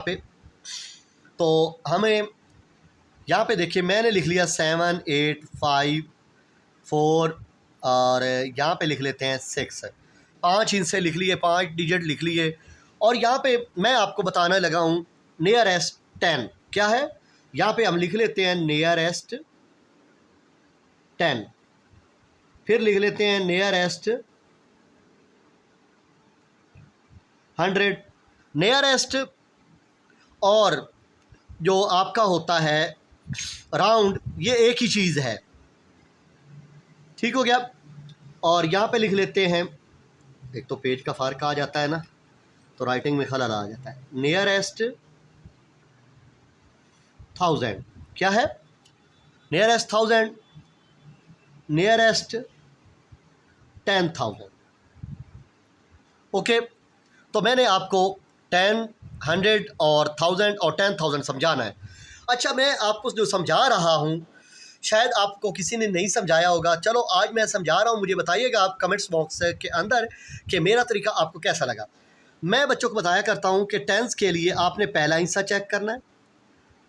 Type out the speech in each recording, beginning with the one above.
पे तो हमें यहाँ पे देखिए मैंने लिख लिया 7 8 5 4 और यहाँ पे लिख लेते हैं 6। 5 इनसे लिख लिए, 5 डिजिट लिख लिए। और यहाँ पे मैं आपको बताने लगा हूँ नियरेस्ट 10 क्या है। यहाँ पे हम लिख लेते हैं नियरेस्ट 10, फिर लिख लेते हैं नियरेस्ट 100। नियरेस्ट और जो आपका होता है राउंड, ये एक ही चीज़ है, ठीक हो गया। और यहाँ पे लिख लेते हैं, एक तो पेज का फ़र्क आ जाता है ना, तो राइटिंग में खलल आ जाता है। नियरेस्ट 1000 क्या है, नियरेस्ट 1000, नियरेस्ट 10,000। ओके, तो मैंने आपको 10, 100 और 1000 और 10,000 समझाना है। अच्छा, मैं आपको जो समझा रहा हूँ शायद आपको किसी ने नहीं समझाया होगा, चलो आज मैं समझा रहा हूँ। मुझे बताइएगा आप कमेंट्स बॉक्स के अंदर कि मेरा तरीका आपको कैसा लगा। मैं बच्चों को बताया करता हूँ कि टेंस के लिए आपने पहला हिस्सा चेक करना है।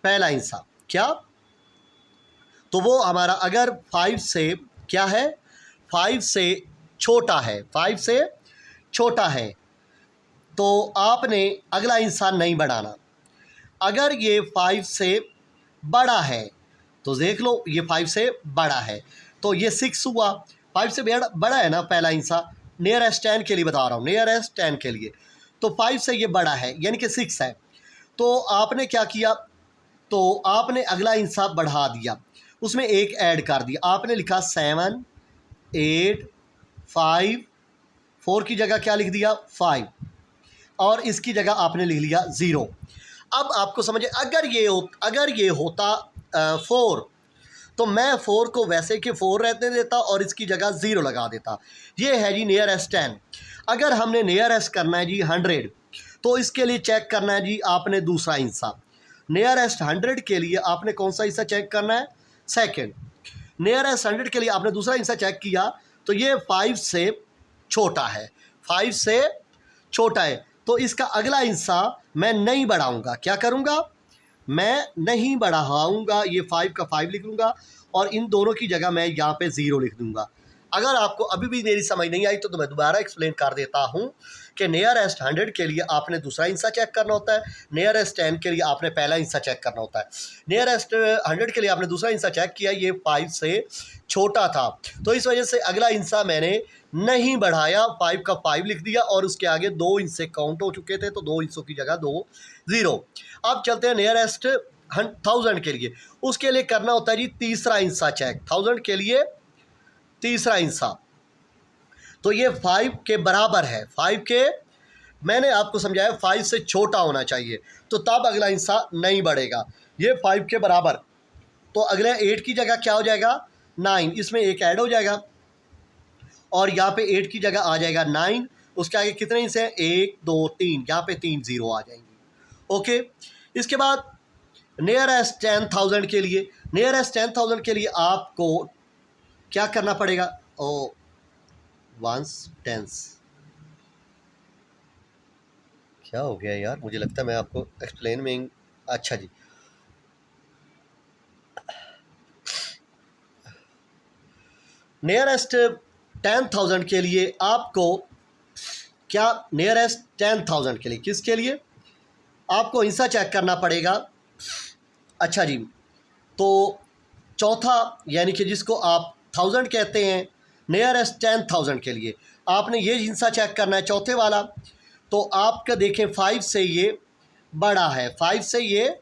पहला हिस्सा क्या, तो वो हमारा अगर 5 से क्या है, 5 से छोटा है, 5 से छोटा है, तो आपने अगला हिस्सा नहीं बढ़ाना। अगर ये 5 से बड़ा है तो देख लो ये 5 से बड़ा है, तो ये 6 हुआ। 5 से बड़ा है ना पहला हिस्सा, नियरेस्ट 10 के लिए बता रहा हूँ, नियरेस्ट 10 के लिए। तो 5 से ये बड़ा है यानी कि 6 है, तो आपने क्या किया, तो आपने अगला हिस्सा बढ़ा दिया, उसमें एक ऐड कर दिया। आपने लिखा 7 8 5, 4 की जगह क्या लिख दिया 5, और इसकी जगह आपने लिख लिया 0। अब आपको समझे, अगर ये होता 4, तो मैं 4 को वैसे कि 4 रहने देता और इसकी जगह 0 लगा देता। ये है जी नियरेस्ट 10। अगर हमने नियरेस्ट करना है जी 100, तो इसके लिए चेक करना है जी आपने दूसरा हिस्सा। नियरेस्ट 100 के लिए आपने कौन सा हिस्सा चेक करना है, सेकंड। नियरेस्ट 100 के लिए आपने दूसरा हिस्सा चेक किया, तो ये 5 से छोटा है, 5 से छोटा है, तो इसका अगला हिस्सा मैं नहीं बढ़ाऊंगा। क्या करूंगा, मैं नहीं बढ़ाऊंगा, ये 5 का 5 लिख लूँगा और इन दोनों की जगह मैं यहाँ पे 0 लिख दूंगा। अगर आपको अभी भी मेरी समझ नहीं आई तो मैं दोबारा एक्सप्लेन कर देता हूँ कि नियरेस्ट 100 के लिए आपने दूसरा हिस्सा चेक करना होता है, नियरेस्ट 10 के लिए आपने पहला हिस्सा चेक करना होता है। नियरेस्ट 100 के लिए आपने दूसरा हिस्सा चेक किया, ये 5 से छोटा था, तो इस वजह से अगला हिस्सा मैंने नहीं बढ़ाया, 5 का 5 लिख दिया और उसके आगे 2 हिस्से काउंट हो चुके थे, तो 2 हिस्सों की जगह 2 0। अब चलते हैं नियरेस्ट 1000 के लिए। उसके लिए करना होता है जी तीसरा हिस्सा चेक, 1000 के लिए तीसरा हिस्सा, तो ये 5 के बराबर है, 5 के, मैंने आपको समझाया 5 से छोटा होना चाहिए, तो तब अगला हिस्सा नहीं बढ़ेगा। ये 5 के बराबर, तो अगले 8 की जगह क्या हो जाएगा 9, इसमें एक ऐड हो जाएगा और यहाँ पे 8 की जगह आ जाएगा 9। उसके आगे कितने हिस्से हैं, 1 2 3, यहाँ पे 3 0 आ जाएंगे। ओके, इसके बाद नियरेस्ट 10,000 के लिए, नियरेस्ट 10,000 के लिए आपको क्या करना पड़ेगा, ओ वंस टेंस, क्या हो गया यार, मुझे लगता है मैं आपको एक्सप्लेन में, अच्छा जी, नियरेस्ट 10,000 के लिए आपको क्या, नियरेस्ट 10,000 के लिए किसके लिए आपको हिस्सा चेक करना पड़ेगा। अच्छा जी, तो चौथा यानी कि जिसको आप 1000 कहते हैं, नियरेस्ट 10,000 के लिए आपने ये हिस्सा चेक करना है, चौथे वाला। तो आपका देखें 5 से ये बड़ा है, 5 से ये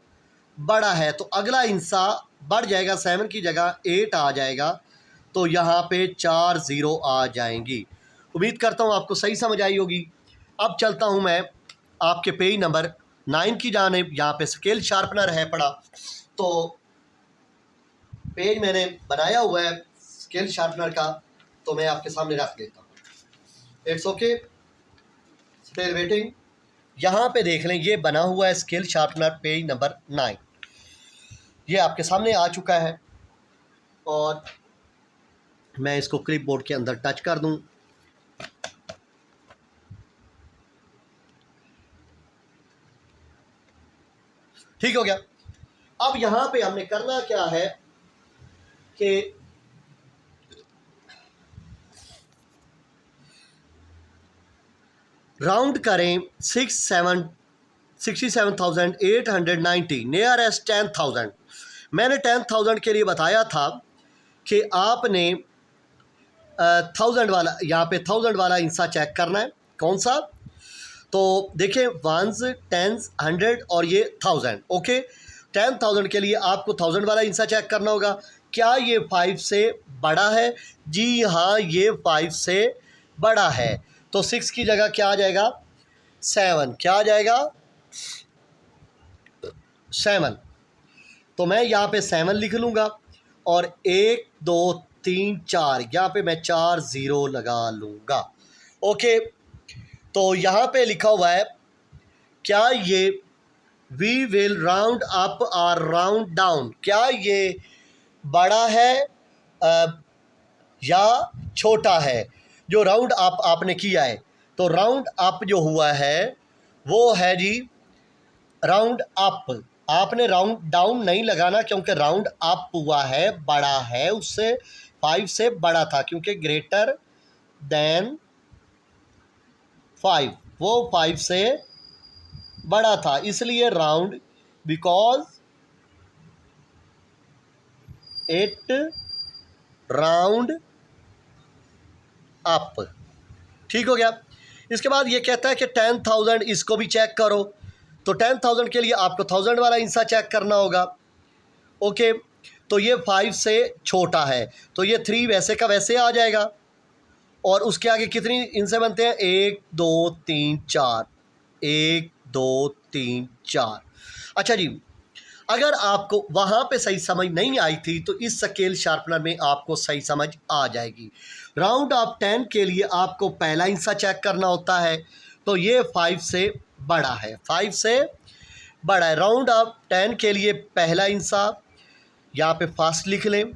बड़ा है, तो अगला हिस्सा बढ़ जाएगा, 7 की जगह 8 आ जाएगा, तो यहाँ पे 4 0 आ जाएंगी। उम्मीद करता हूँ आपको सही समझ आई होगी। अब चलता हूँ मैं आपके पेज नंबर 9 की जानिब, यहाँ पे स्केल शार्पनर है पड़ा, तो पेज मैंने बनाया हुआ है स्केल शार्पनर का, तो मैं आपके सामने रख देता हूँ। It's okay, still waiting. यहाँ पे देख लें, ये बना हुआ है स्केल शार्पनर पेज नंबर 9, ये आपके सामने आ चुका है और मैं इसको क्लिपबोर्ड के अंदर टच कर दूं। ठीक हो गया। अब यहाँ पे हमने करना क्या है कि राउंड करें 67,890 नियरेस्ट 10,000। मैंने 10,000 के लिए बताया था कि आपने 1000 वाला, यहाँ पे 1000 वाला हिस्सा चेक करना है। कौन सा? तो देखें, वंस, टेंस, 100 और ये 1000। ओके, 10,000 के लिए आपको 1000 वाला हिस्सा चेक करना होगा। क्या ये 5 से बड़ा है? जी हाँ, ये 5 से बड़ा है। तो 6 की जगह क्या आ जाएगा? 7। क्या आ जाएगा? 7। तो मैं यहाँ पे 7 लिख लूँगा और 1 2 3 4 यहाँ पे मैं 4 0 लगा लूँगा। ओके, तो यहाँ पे लिखा हुआ है, क्या ये वी विल राउंड अप और राउंड डाउन, क्या ये बड़ा है या छोटा है? जो राउंड अप आपने किया है, तो राउंड अप जो हुआ है वो है जी राउंड अप। आपने राउंड डाउन नहीं लगाना, क्योंकि राउंड अप हुआ है, बड़ा है, उससे 5 से बड़ा था, क्योंकि ग्रेटर देन 5, वो 5 से बड़ा था, इसलिए round, because it round up. ठीक हो गया। इसके बाद ये कहता है कि 10,000, इसको भी चेक करो। तो 10,000 के लिए आपको 1000 वाला हिस्सा चेक करना होगा। ओके, तो ये 5 से छोटा है, तो ये 3 वैसे का वैसे आ जाएगा। और उसके आगे कितनी इनसे बनते हैं? 1 2 3 4, 1 2 3 4। अच्छा जी, अगर आपको वहाँ पे सही समझ नहीं आई थी तो इस स्केल शार्पनर में आपको सही समझ आ जाएगी। राउंड ऑफ 10 के लिए आपको पहला हिस्सा चेक करना होता है, तो ये 5 से बड़ा है, 5 से बड़ा है। राउंड ऑफ 10 के लिए पहला हिस्सा यहाँ पे फर्स्ट लिख लें,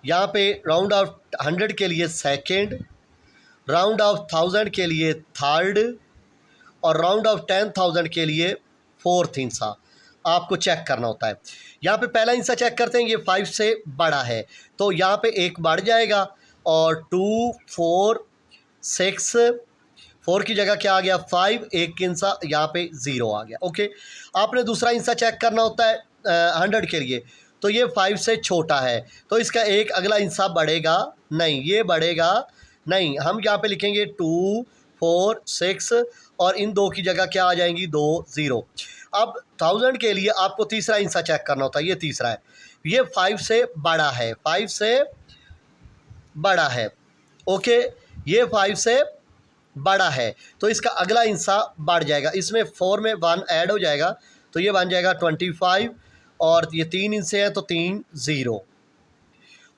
यहाँ पे राउंड ऑफ 100 के लिए सेकेंड, राउंड ऑफ 1000 के लिए थर्ड और राउंड ऑफ 10,000 के लिए फोर्थ हिस्सा आपको चेक करना होता है। यहाँ पे पहला हिस्सा चेक करते हैं, ये 5 से बड़ा है, तो यहाँ पे 1 बढ़ जाएगा और 2 4 6, 4 की जगह क्या आ गया? 5, 1 हिस्सा यहाँ पे 0 आ गया। ओके, आपने दूसरा हिस्सा चेक करना होता है 100 के लिए, तो ये 5 से छोटा है, तो इसका एक अगला हिस्सा बढ़ेगा नहीं, ये बढ़ेगा नहीं। हम यहाँ पे लिखेंगे 2 4 6 और इन 2 की जगह क्या आ जाएंगी? 2 0। अब 1000 के लिए आपको तीसरा हिस्सा चेक करना होता है, ये तीसरा है, ये 5 से बड़ा है, 5 से बड़ा है। ओके, ये 5 से बड़ा है, तो इसका अगला हिस्सा बढ़ जाएगा, इसमें 4 में 1 ऐड हो जाएगा, तो ये बन जाएगा 25 और ये 3 हिस्से हैं तो 3 0।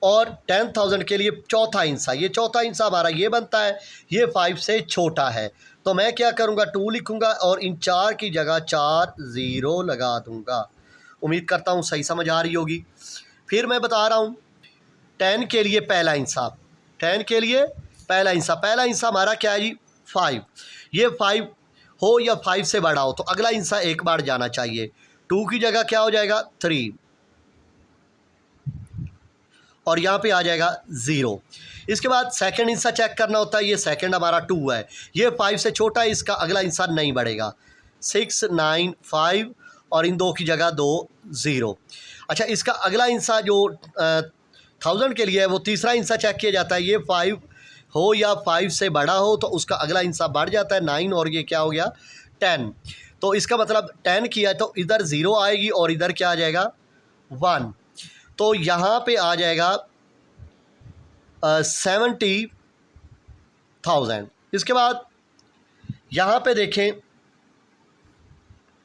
और 10,000 के लिए चौथा हिस्सा, ये चौथा हिस्सा हमारा ये बनता है, ये 5 से छोटा है, तो मैं क्या करूँगा? 2 लिखूँगा और इन 4 की जगह 4 0 लगा दूँगा। उम्मीद करता हूँ सही समझ आ रही होगी। फिर मैं बता रहा हूँ 10 के लिए पहला हिस्सा, 10 के लिए पहला हिस्सा हमारा क्या है जी? 5। ये 5 हो या 5 से बड़ा हो, तो अगला हिस्सा एक बार जाना चाहिए, 2 की जगह क्या हो जाएगा? 3 और यहाँ पे आ जाएगा 0। इसके बाद सेकंड हिस्सा चेक करना होता है, ये सेकंड हमारा 2 है, ये 5 से छोटा है, इसका अगला हिस्सा नहीं बढ़ेगा, 6 9 5 और इन 2 की जगह 2 0। अच्छा, इसका अगला हिस्सा जो 1000 के लिए है वो तीसरा हिस्सा चेक किया जाता है, ये 5 हो या 5 से बड़ा हो, तो उसका अगला हिस्सा बढ़ जाता है 9 और ये क्या हो गया? 10। तो इसका मतलब 10 किया तो इधर 0 आएगी और इधर क्या आ जाएगा? 1। तो यहाँ पे आ जाएगा 70,000। इसके बाद यहाँ पे देखें,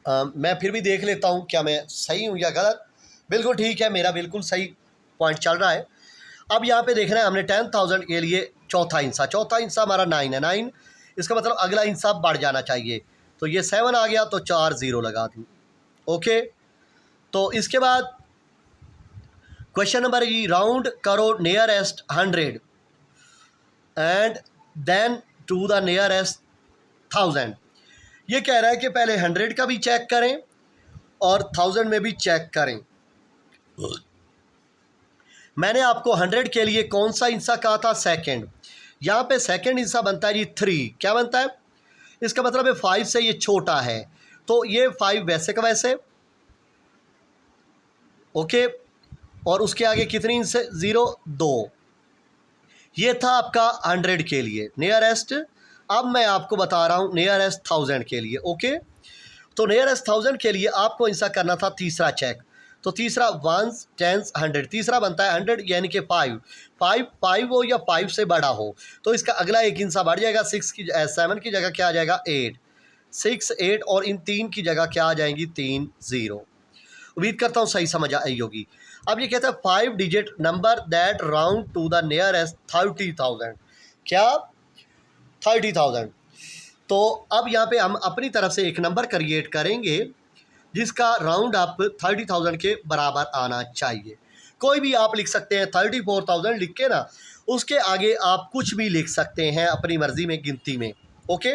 मैं फिर भी देख लेता हूँ क्या मैं सही हूँ या गलत। बिल्कुल ठीक है, मेरा बिल्कुल सही पॉइंट चल रहा है। अब यहाँ पे देखना है हमने 10,000 के लिए चौथा हिस्सा हमारा 9 है, 9, इसका मतलब अगला हिस्सा बढ़ जाना चाहिए, तो ये 7 आ गया, तो 4 0 लगा दूँ। ओके, तो इसके बाद क्वेश्चन नंबर ई, राउंड करो nearest 100 and then to the nearest 1000। ये कह रहा है कि पहले 100 का भी चेक करें और 1000 में भी चेक करें। मैंने आपको 100 के लिए कौन सा हिस्सा कहा था? सेकंड। यहाँ पे सेकंड हिस्सा बनता है जी 3। क्या बनता है? इसका मतलब है 5 से ये छोटा है, तो ये 5 वैसे का वैसे, ओके। और उसके आगे कितनी इंच से? 0, 2। ये था आपका 100 के लिए नियरेस्ट। अब मैं आपको बता रहा हूँ नियरेस्ट 1000 के लिए, ओके। तो नियरेस्ट 1000 के लिए आपको इंसा करना था तीसरा चेक। तो तीसरा 1 10 100, तीसरा बनता है 100 यानी कि 5 हो या 5 से बड़ा हो, तो इसका अगला एक इंसा बढ़ जाएगा। 7 की जगह क्या आ जाएगा? 8। 6 8 और इन 3 की जगह क्या आ जाएंगी? 3 0। उम्मीद करता हूँ सही समझ आई होगी। अब ये कहता है 5 digit number that round to the nearest 30,000। क्या? 30,000। तो अब यहाँ पे हम अपनी तरफ से एक नंबर क्रिएट करेंगे जिसका राउंड आप 30,000 के बराबर आना चाहिए। कोई भी आप लिख सकते हैं, 34,000 लिख के ना उसके आगे आप कुछ भी लिख सकते हैं अपनी मर्ज़ी में गिनती में, ओके।